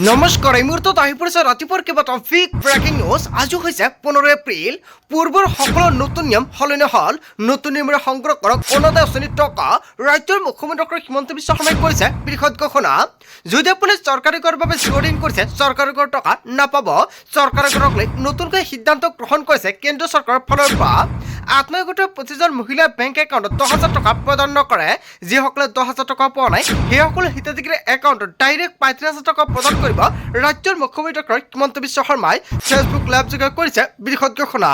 নমস্কাৰ এই মুহূৰ্তত আহি পৰিছে ৰাতিপুৱাৰ কেইবাটাও বিগ ব্ৰেকিং নিউজ। আজি হৈছে 15 এপ্ৰিল। পূৰ্বৰ সকলো নতুন নিয়ম সলনি হ'ল। নতুন নিয়মেৰে সংগ্ৰহ কৰক অৰুণোদয় আঁচনিৰ টকা। ৰাজ্যৰ মুখ্যমন্ত্ৰী হিমন্ত বিশ্ব শৰ্মাই কৰিছে বৃহৎ ঘোষণা। যদি আপুনি চৰকাৰী কৰৰ বাবে জিৰ'ডিং কৰিছে চৰকাৰী কৰ টকা নাপাব। চৰকাৰী কৰক লৈ নতুনকৈ সিদ্ধান্ত গ্ৰহণ কৰিছে কেন্দ্ৰীয় চৰকাৰৰ ফালৰ পৰা। আত্মসহায়ক প্ৰতিজন মহিলাৰ বেংক একাউণ্টত 10,000 টকা প্ৰদান নকৰে। যিসকলে 10,000 টকা পোৱা নাই সেইসকলে হিতাধিকাৰীৰ একাউণ্টত ডাইৰেক্ট 35,000 টকা প্ৰদান কৰিব। ৰাজ্যৰ মুখ্যমন্ত্ৰী হিমন্ত বিশ্ব শৰ্মাই ফেচবুক লাইভযোগে কৰিছে বৃহৎ ঘোষণা।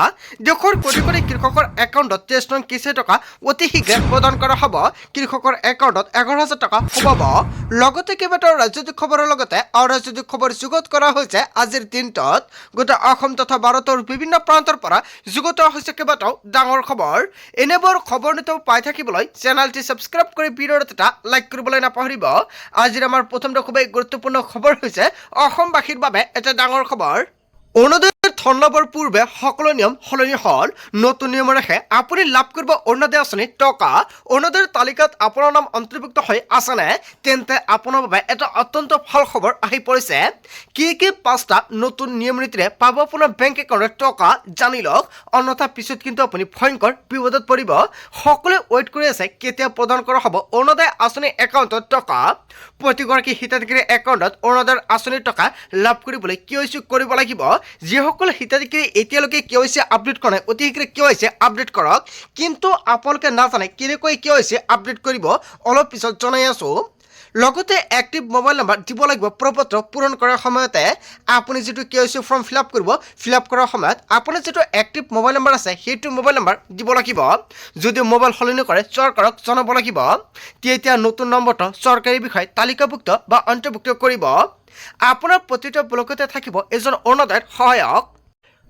দেশৰ কোটি কোটি কৃষকৰ একাউণ্টত 23 নং কিস্তি টকা অতি শীঘ্ৰে প্ৰদান কৰা হ'ব। কৃষকৰ একাউণ্টত 11,000 টকা সোমাব। লগতে কেইবাটাও ৰাজনৈতিক খবৰৰ লগতে অৰাজনৈতিক খবৰ যুগুত কৰা হৈছে আজিৰ দিনটোত। গোটেই অসম তথা ভাৰতৰ বিভিন্ন প্ৰান্তৰ পৰা যুগুত হৈছে কেইবাটাও ডাঙৰ খবৰ। এনেবোৰ খবৰ নিতৌ পাই থাকিবলৈ চেনেলটি ছাবস্ক্ৰাইব কৰি ভিডিঅ'ত এটা লাইক কৰিবলৈ নাপাহৰিব। আজিৰ আমাৰ প্ৰথমটো খুবেই গুৰুত্বপূৰ্ণ খবৰ হৈছে অসমবাসীৰ বাবে এটা ডাঙৰ খবৰ। অৰুণোদয়ৰ ধন লাভৰ পূৰ্বে সকলো নিয়ম সলনি হ'ল। নতুন নিয়মেৰে আপুনি লাভ কৰিব অৰুণোদয় আঁচনিৰ টকা। অৰুণোদয়ৰ তালিকাত আপোনাৰ নাম অন্তৰ্ভুক্ত হৈ আছেনে? তেন্তে আপোনাৰ বাবে এটা অত্যন্ত ভাল খবৰ আহি পৰিছে। কি 5টা নতুন নিয়ম নীতিৰে পাব আপোনাৰ বেংক একাউণ্টত টকা জানি লওক। অন্যথা পিছত কিন্তু আপুনি ভয়ংকৰ বিপদত পৰিব। সকলোৱে ৱেইট কৰি আছে কেতিয়া প্ৰদান কৰা হ'ব অৰুণোদয় আঁচনিৰ একাউণ্টত টকা। প্ৰতিগৰাকী হিতাধিকাৰীৰ একাউণ্টত অৰুণোদয়ৰ আঁচনিৰ টকা লাভ কৰিবলৈ KYC কৰিব লাগিব। যিসকল হিতাধিকাৰী এতিয়ালৈকে KYC আপডেট কৰা নাই অতি শীঘ্ৰে KYC আপডেট কৰক। কিন্তু আপোনালোকে নাজানে কেনেকৈ KYC আপডেট কৰিব অলপ পিছত জনাই আছোঁ। লগতে এক্টিভ মোবাইল নম্বৰ দিব লাগিব। প্ৰপত্ৰ পূৰণ কৰাৰ সময়তে আপুনি যিটো KYC ফৰ্ম ফিল আপ কৰাৰ সময়ত আপোনাৰ যিটো এক্টিভ মোবাইল নম্বৰ আছে সেইটো মোবাইল নম্বৰ দিব লাগিব। যদি মোবাইল সলনি কৰে চৰকাৰক জনাব লাগিব। তেতিয়া নতুন নম্বৰটো চৰকাৰী বিষয় তালিকাভুক্ত বা অন্তৰ্ভুক্ত কৰিব। আপোনাৰ প্ৰতিটো ব্লকতে থাকিব এজন অৰুণোদয়ৰ সহায়ক।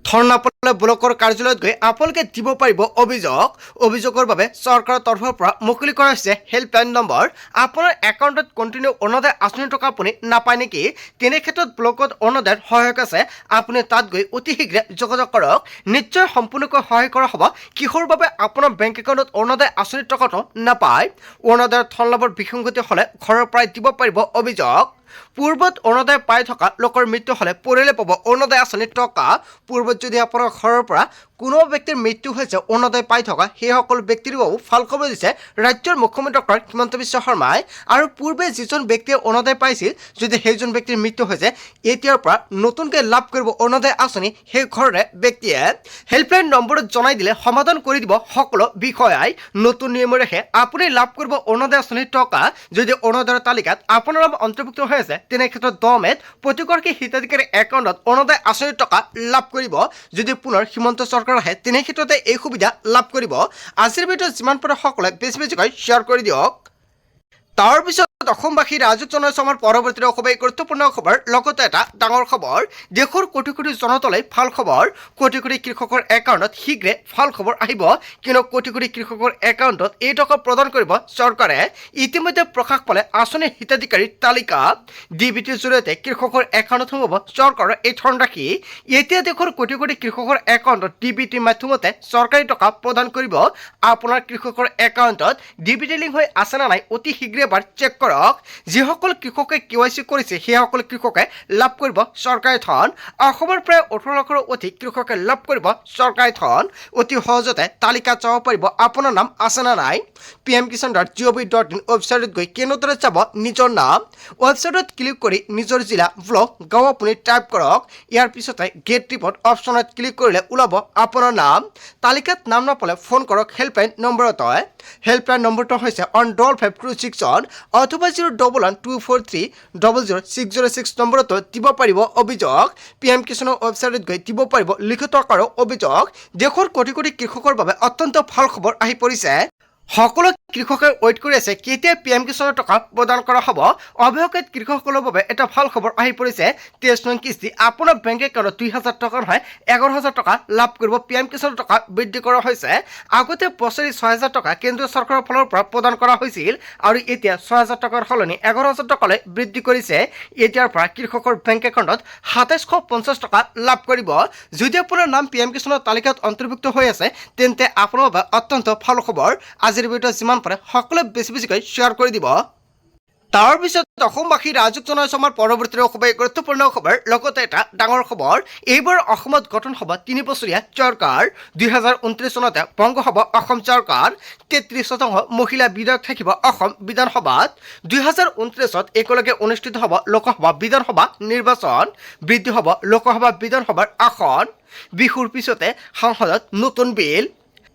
ধন নাপালে ব্লকৰ কাৰ্যালয়ত গৈ আপোনালোকে দিব পাৰিব অভিযোগ। অভিযোগৰ বাবে চৰকাৰৰ তৰফৰ পৰা মুকলি কৰা হৈছে হেল্পলাইন নম্বৰ। আপোনাৰ একাউণ্টত কণ্টিনিউ অৰুণোদয় আঁচনিৰ টকা আপুনি নাপায় নেকি? তেনে ক্ষেত্ৰত ব্লকত অৰুণোদয়ৰ সহায়ক আছে। আপুনি তাত গৈ অতি শীঘ্ৰে যোগাযোগ কৰক। নিশ্চয় সম্পূৰ্ণকৈ সহায় কৰা হ'ব। কিহৰ বাবে আপোনাৰ বেংক একাউণ্টত অৰুণোদয় আঁচনিৰ টকাটো নাপায়? অৰুণোদয়ৰ ধন লাভৰ বিসংগতি হ'লে ঘৰৰ পৰাই দিব পাৰিব অভিযোগ। পূৰ্বত অৰুণোদয় পাই থকা লোকৰ মৃত্যু হ'লে পৰিয়ালে পাব অৰুণোদয় আঁচনিৰ টকা। পূৰ্বত যদি আপোনাৰ ঘৰৰ পৰা কোনো ব্যক্তিৰ মৃত্যু হৈছে অৰুণোদয় পাই থকা সেই সকলো ব্যক্তিৰ বাবেও ভাল খবৰ দিছে ৰাজ্যৰ মুখ্যমন্ত্ৰী হিমন্ত বিশ্ব শৰ্মাই। আৰু পূৰ্বে যিজন ব্যক্তিয়ে অৰুণোদয় পাইছিল যদি সেইজন ব্যক্তিৰ মৃত্যু হৈছে এতিয়াৰ পৰা নতুনকৈ লাভ কৰিব অৰুণোদয় আঁচনি সেই ঘৰৰে ব্যক্তিয়ে। হেল্পলাইন নম্বৰত জনাই দিলে সমাধান কৰি দিব সকলো বিষয়াই। নতুন নিয়মেৰে আপুনি লাভ কৰিব অৰুণোদয় আঁচনিৰ টকা। যদি অৰুণোদয়ৰ তালিকাত আপোনাৰ নাম অন্তৰ্ভুক্ত হৈ আছে তেনে ক্ষেত্ৰত 10 মে'ত প্ৰতিগৰাকী হিতাধিকাৰীৰ একাউণ্টত অৰুণোদয় আঁচনিৰ টকা লাভ কৰিব। যদি পুনৰ হিমন্ত চৰকাৰ আহে তেনে ক্ষেত্ৰতে এই সুবিধা লাভ কৰিব। আজিৰ ভিডিঅ'ত যিমান পাৰে সকলোৱে বেছিকৈ শ্বেয়াৰ কৰি দিয়ক। তাৰপিছত অসমবাসী ৰাইজক জনাইছোঁ আমাৰ পৰৱৰ্তী খুবেই গুৰুত্বপূৰ্ণ খবৰ। লগতে এটা ডাঙৰ খবৰ। দেশৰ কোটি কোটি জনতালৈ ভাল খবৰ। কোটি কোটি কৃষকৰ একাউণ্টত শীঘ্ৰে ভাল খবৰ আহিব। কিন্তু কোটি কোটি কৃষকৰ একাউণ্টত এই টকা প্ৰদান কৰিব চৰকাৰে। ইতিমধ্যে প্ৰকাশ পালে আঁচনিৰ হিতাধিকাৰীৰ তালিকা। DBTৰ জৰিয়তে কৃষকৰ একাউণ্টত সোমাব চৰকাৰৰ এই ধনৰাশি। এতিয়া দেশৰ কোটি কোটি কৃষকৰ একাউণ্টত DBTৰ মাধ্যমতে চৰকাৰী টকা প্ৰদান কৰিব। আপোনাৰ কৃষকৰ একাউণ্টত DBT লিংক হৈ আছে নে নাই অতি শীঘ্ৰে এবাৰ চেক কৰক। যিসকল কৃষকে KYC কৰিছে সেইসকল কৃষকে লাভ কৰিব চৰকাৰী ধন। অসমৰ প্ৰায় 18 লাখৰো অধিক কৃষকে লাভ কৰিব চৰকাৰী ধন। অতি সহজতে তালিকাত চাব পাৰিব আপোনাৰ নাম আছে নে নাই। pmkisan.gov.in ৱেবছাইটত গৈ কেনেদৰে চাব নিজৰ নাম। ৱেবছাইটত ক্লিক কৰি নিজৰ জিলা ব্লক গাঁও আপুনি টাইপ কৰক। ইয়াৰ পিছতে গেট ৰিপৰ্ট অপশ্যনত ক্লিক কৰিলে ওলাব আপোনাৰ নাম। তালিকাত নাম নাপালে ফোন কৰক হেল্পলাইন নম্বৰত। হেল্পলাইন নম্বৰটো হৈছে 1526 অথবা 01124300606 নম্বৰতো দিব পাৰিব অভিযোগ। PM কিষাণৰ ৱেবছাইটত গৈ দিব পাৰিব লিখিত আকাৰৰ অভিযোগ। দেশৰ কোটি কোটি কৃষকৰ বাবে অত্যন্ত ভাল খবৰ আহি পৰিছে। সকলো কৃষকে ৱেইট কৰি আছে কেতিয়া PM কিষাণৰ টকা প্ৰদান কৰা হ'ব। অৱশেষত কৃষকসকলৰ বাবে এটা ভাল খবৰ আহি পৰিছে। 23 নং কিস্তি আপোনাৰ বেংক একাউণ্টত 2,000 টকাৰ নহয় 11,000 টকা লাভ কৰিব। PM কিষাণৰ টকা বৃদ্ধি কৰা হৈছে। আগতে বছৰি 6,000 টকা কেন্দ্ৰীয় চৰকাৰৰ ফালৰ পৰা প্ৰদান কৰা হৈছিল আৰু এতিয়া 6,000 টকাৰ সলনি 11,000 টকালৈ বৃদ্ধি কৰিছে। এতিয়াৰ পৰা কৃষকৰ বেংক একাউণ্টত 2750 টকা লাভ কৰিব। যদি আপোনাৰ নাম PM কিষাণৰ তালিকাত অন্তৰ্ভুক্ত হৈ আছে তেন্তে আপোনাৰ বাবে অত্যন্ত ভাল খবৰ। আজিৰ ভিডিঅ'ত যিমান পাৰে সকলোৱে বেছিকৈ শ্বেয়াৰ কৰি দিব। তাৰ পিছত অসমবাসী ৰাজক জনাইছে আমাৰ পৰৱৰ্তী খুবেই গুৰুত্বপূৰ্ণ খবৰ লগতে এটা ডাঙৰ খবৰ এইবাৰ অসমত গঠন হ'ব 3 বছৰীয়া চৰকাৰ 2029 চনতে ভংগ হ'ব অসম চৰকাৰ 33% মহিলা বিধায়ক থাকিব অসম বিধানসভাত 2029ত একেলগে অনুষ্ঠিত হ'ব লোকসভা বিধানসভা নিৰ্বাচন বৃদ্ধি হ'ব লোকসভা বিধানসভাৰ আসন বিহুৰ পিছতে সংসদত নতুন বিল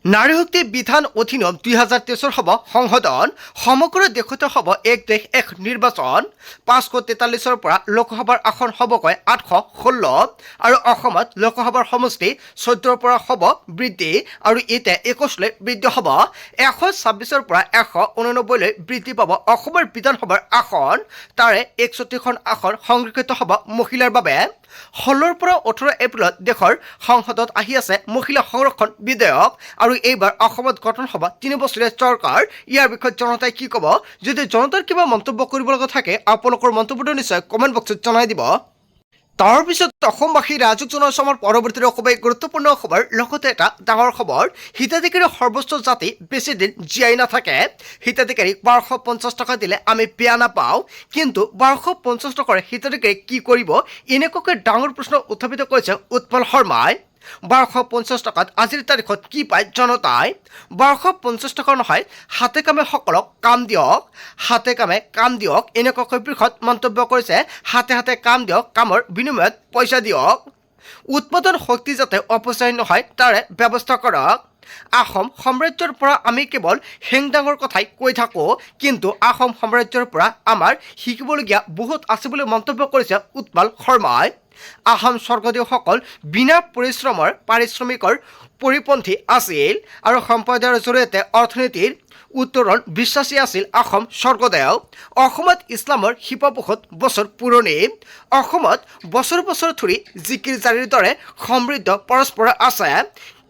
নাৰী শক্তি বিধান অধিনিয়ম 2023 হ'ব সংশোধন সমগ্ৰ দেশতে হ'ব এক দেশ এক নিৰ্বাচন 543ৰ পৰা লোকসভাৰ আসন হ'বকৈ 816 আৰু অসমত লোকসভাৰ সমষ্টি 14ৰ পৰা হ'ব বৃদ্ধি আৰু এতিয়া 21লৈ বৃদ্ধি হ'ব 126ৰ পৰা 189লৈ বৃদ্ধি পাব অসমৰ বিধানসভাৰ আসন তাৰে 61খন আসন সংৰক্ষিত হ'ব মহিলাৰ বাবে 16ৰ পৰা 18 এপ্ৰিলত দেশৰ সংসদত আহি আছে মহিলা সংৰক্ষণ বিধেয়ক আৰু এইবাৰ অসমত গঠন হ'ব 3 বছৰীয়া চৰকাৰ ইয়াৰ বিষয়ে জনতাই কি ক'ব যদি জনতাৰ কিবা মন্তব্য কৰিব লগা থাকে আপোনালোকৰ মন্তব্যটো নিশ্চয় কমেণ্ট বক্সত জনাই দিব তাৰ পিছত অসমবাসী ৰাজক জনাইছে আমাৰ পৰৱৰ্তী খুবেই গুৰুত্বপূৰ্ণ খবৰ লগতে এটা ডাঙৰ খবৰ হিতাধিকাৰী সৰ্বোচ্চ জাতি বেছি দিন জীয়াই নাথাকে হিতাধিকাৰীক 1250 টকা দিলে আমি বেয়া নাপাওঁ কিন্তু 1250 টকাৰ হিতাধিকাৰী কি কৰিব এনেকুৱাকৈ ডাঙৰ প্ৰশ্ন উত্থাপিত কৰিছে উৎপল শৰ্মাই 1250 টকাত আজিৰ তাৰিখত কি পায় জনতাই 1250 টকা নহয় হাতে কামে সকলক কাম দিয়ক হাতে কামে কাম দিয়ক এনেকুৱাকৈ বৃহৎ মন্তব্য কৰিছে হাতে হাতে কাম দিয়ক কামৰ বিনিময়ত পইচা দিয়ক উৎপাদন শক্তি যাতে অপচয় নহয় তাৰে ব্যৱস্থা কৰক আহোম সাম্ৰাজ্যৰ পৰা আমি কেৱল হেংদাঙৰ কথাই কৈ থাকোঁ কিন্তু আহোম সাম্ৰাজ্যৰ পৰা আমাৰ শিকিবলগীয়া বহুত আছে বুলি মন্তব্য কৰিছে উৎপল শৰ্মাই আহোম স্বৰ্গদেউসকল বিনা পৰিশ্ৰমৰ পাৰিশ্ৰমিকৰ পৰিপন্থী আছিল আৰু সম্প্ৰদায়ৰ জৰিয়তে অৰ্থনীতিৰ উত্তৰণ বিশ্বাসী আছিল আহোম স্বৰ্গদেউ অসমত ইছলামৰ শিপা বহুত বছৰ পুৰণি অসমত বছৰ বছৰ ধৰি জিকিৰ জাৰিৰ দৰে সমৃদ্ধ পৰস্পৰা আছে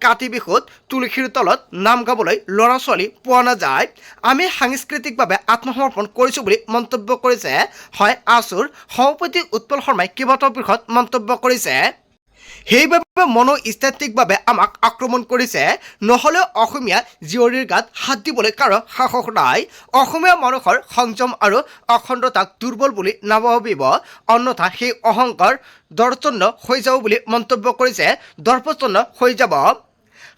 কাতি বিহুত তুলসীৰ তলত নাম গাবলৈ ল'ৰা ছোৱালী পোৱা নাযায় আমি সাংস্কৃতিকভাৱে আত্মসমৰ্পণ কৰিছোঁ বুলি মন্তব্য কৰিছে হয় আছুৰ সভাপতি উৎপল শৰ্মাই কেইবাটাও বৃহৎ মন্তব্য কৰিছে সেইবাবে মনোস্তাত্ত্বিকভাৱে আমাক আক্ৰমণ কৰিছে নহ'লে অসমীয়া জীয়ৰীৰ গাত হাত দিবলৈ কাৰো সাহস নাই অসমীয়া মানুহৰ সংযম আৰু অখণ্ডতাক দুৰ্বল বুলি নাভাবিব অন্যথা সেই অহংকাৰ দৰ্পন্ন হৈ যাব বুলি মন্তব্য কৰিছে দৰ্পন্ন হৈ যাব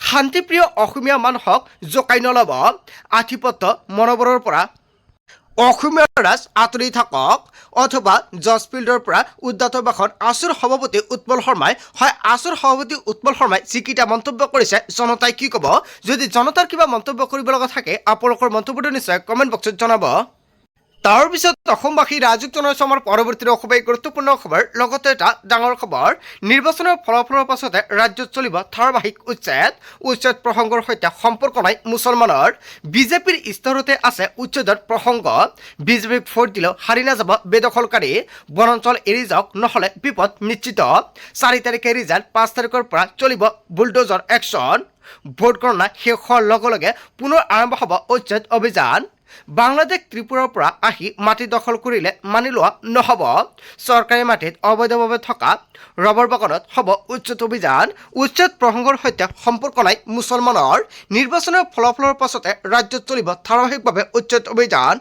শান্তিপ্ৰিয় অসমীয়া মানুহক জোকাই নল'ব আধিপত্য মনোবলৰ পৰা অসমীয়া ৰাজ আঁতৰি থাকক অথবা জৰ্জ ফিল্ডৰ পৰা উদ্যত ভাষণ আছুৰ সভাপতি উৎপল শৰ্মাই হয় আছুৰ সভাপতি উৎপল শৰ্মাই যিকেইটা মন্তব্য কৰিছে জনতাই কি ক'ব যদি জনতাৰ কিবা মন্তব্য কৰিব লগা থাকে আপোনালোকৰ মন্তব্যটো নিশ্চয় কমেণ্ট বক্সত জনাব তাৰ পিছত অসমবাসী ৰাজক জনাইছে আমাৰ পৰৱৰ্তী খুবেই গুৰুত্বপূৰ্ণ খবৰ লগতে এটা ডাঙৰ খবৰ নিৰ্বাচনৰ ফলাফলৰ পাছতে ৰাজ্যত চলিব ধাৰাবাহিক উচ্ছেদ প্ৰসংগৰ সৈতে সম্পৰ্ক নাই মুছলমানৰ বিজেপিৰ স্তৰতে আছে উচ্ছেদৰ প্ৰসংগ বিজেপিক ভোট দিলেও হাৰি নাযাব বেদখলকাৰী বনাঞ্চল এৰি যাওক নহ'লে বিপদ নিশ্চিত 4 তাৰিখে ৰিজাল্ট 5 তাৰিখৰ পৰা চলিব বুলডোজাৰ একশ্যন ভোট গণনা শেষ হোৱাৰ লগে লগে পুনৰ আৰম্ভ হ'ব উচ্ছেদ অভিযান বাংলাদেশ ত্ৰিপুৰাৰ পৰা আহি মাটি দখল কৰিলে মানি লোৱা নহ'ব চৰকাৰী মাটিত অবৈধভাৱে থকা ৰবৰ বাগানত হ'ব উচ্ছেদ অভিযান উচ্ছেদ প্ৰসংগৰ সৈতে সম্পৰ্ক নাই মুছলমানৰ নিৰ্বাচনৰ ফলাফলৰ পাছতে ৰাজ্যত চলিব ধাৰাবাহিকভাৱে উচ্ছেদ অভিযান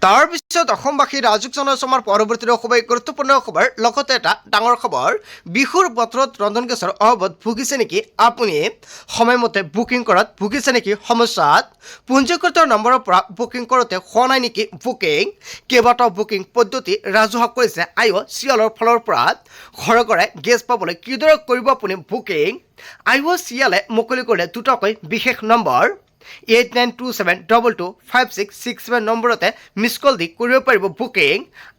তাৰ পিছত অসমবাসী ৰাজক জনাইছে আমাৰ পৰৱৰ্তী খুবেই গুৰুত্বপূৰ্ণ খবৰ লগতে এটা ডাঙৰ খবৰ বিহুৰ বতৰত ৰন্ধন গেছৰ অভাৱত ভুগিছে নেকি আপুনি সময়মতে বুকিং কৰাত ভুগিছে নেকি সমস্যাত পঞ্জীকৃত নম্বৰৰ পৰা বুকিং কৰোঁতে হোৱা নাই নেকি বুকিং কেইবাটাও বুকিং পদ্ধতি ৰাজহুৱা কৰিছে IOCLৰ ফালৰ পৰা ঘৰে ঘৰে গেছ পাবলৈ কিদৰে কৰিব আপুনি বুকিং IOCLে মুকলি কৰিলে দুটাকৈ বিশেষ নম্বৰ 8927225667 নম্বৰতে মিছ কল দি কৰিব পাৰিব বুকিং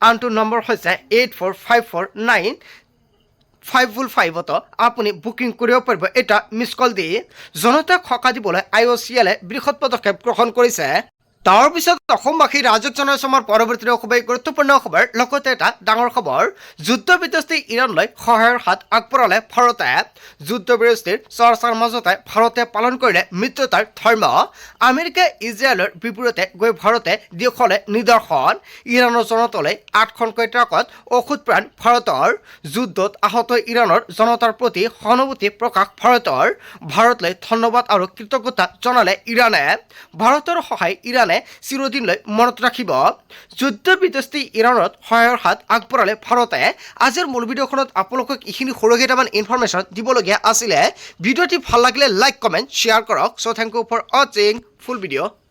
আনটো নম্বৰ হৈছে 84549555 আপুনি বুকিং কৰিব পাৰিব এটা মিছ কল দি জনতাক সকাহ দিবলৈ IOCLে বৃহৎ পদক্ষেপ গ্ৰহণ কৰিছে তাৰ পিছত অসমবাসী ৰাজক জনাইছে আমাৰ পৰৱৰ্তী খুবেই গুৰুত্বপূৰ্ণ খবৰ লগতে এটা ডাঙৰ খবৰ যুদ্ধ বিধ্বস্ত ইৰাণলৈ সহায়ৰ হাত আগবঢ়ালে ভাৰতে যুদ্ধ বিৰতিৰ চৰ্চাৰ মাজতে ভাৰতে পালন কৰিলে মিত্ৰতাৰ ধৰ্ম আমেৰিকা ইজৰাইলৰ বিপৰীতে গৈ ভাৰতে দেখুৱালে নিদৰ্শন ইৰাণৰ জনতালৈ 8খনকৈ ট্ৰাকত ঔষধ প্ৰাণ ভাৰতৰ যুদ্ধত আহত ইৰাণৰ জনতাৰ প্ৰতি সহানুভূতি প্ৰকাশ ভাৰতলৈ ধন্যবাদ আৰু কৃতজ্ঞতা জনালে ইৰাণে ভাৰতৰ সহায় ইৰাণে চিৰদিনলৈ মনত ৰাখিব। যুদ্ধ বিধ্বস্তি ইৰাণত সহায়ৰ হাত আগবঢ়ালে ভাৰতে। আজিৰ মূল ভিডিঅ'খনত আপোনালোকক এইখিনি সৰু কেইটামান ইনফৰমেশ্যন দিবলগীয়া আছিলে। ভিডিঅ'টি ভাল লাগিলে লাইক কমেণ্ট শ্বেয়াৰ কৰক। চ' থেংক ইউ ফৰ ৱাচিং ফুল ভিডিঅ'।